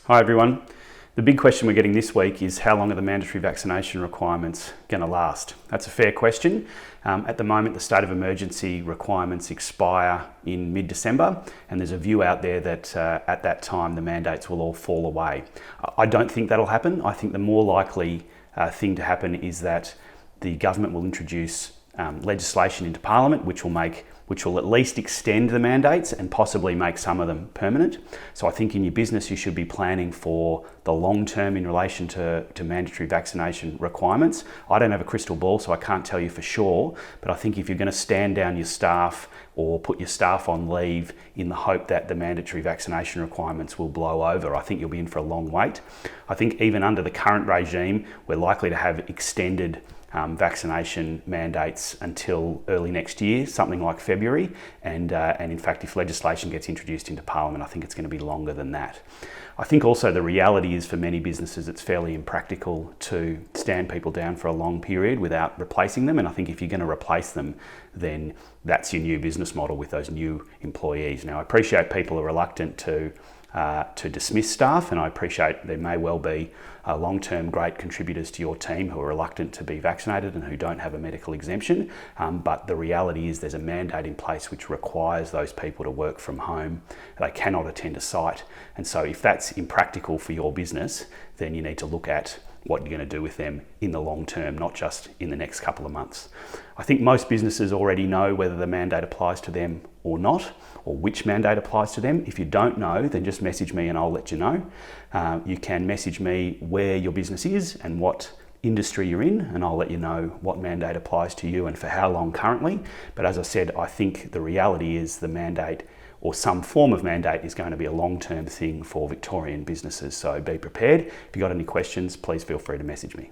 Hi everyone. The big question we're getting this week is how long are the mandatory vaccination requirements going to last? That's a fair question. At the moment, the state of emergency requirements expire in mid-December, and there's a view out there that at that time the mandates will all fall away. I don't think that'll happen. I think the more likely thing to happen is that the government will introduce legislation into Parliament which will at least extend the mandates and possibly make some of them permanent. So I think in your business you should be planning for the long term in relation to mandatory vaccination requirements. I don't have a crystal ball, so I can't tell you for sure, but I think if you're going to stand down your staff or put your staff on leave in the hope that the mandatory vaccination requirements will blow over, I think you'll be in for a long wait. I think even under the current regime, we're likely to have extended vaccination mandates until early next year, something like February, and in fact if legislation gets introduced into Parliament, I think it's going to be longer than that. I think also the reality is for many businesses it's fairly impractical to stand people down for a long period without replacing them, and I think if you're going to replace them, then that's your new business model with those new employees. Now I appreciate people are reluctant to dismiss staff, and I appreciate there may well be long-term great contributors to your team who are reluctant to be vaccinated and who don't have a medical exemption, but the reality is there's a mandate in place which requires those people to work from home. They cannot attend a site, and so if that's impractical for your business, then you need to look at what you're going to do with them in the long term, not just in the next couple of months. I think most businesses already know whether the mandate applies to them or not, or which mandate applies to them. If you don't know, then just message me and I'll let you know. You can message me where your business is and what industry you're in, and I'll let you know what mandate applies to you and for how long currently. But as I said, I think the reality is the mandate or some form of mandate is going to be a long-term thing for Victorian businesses. So be prepared. If you've got any questions, please feel free to message me.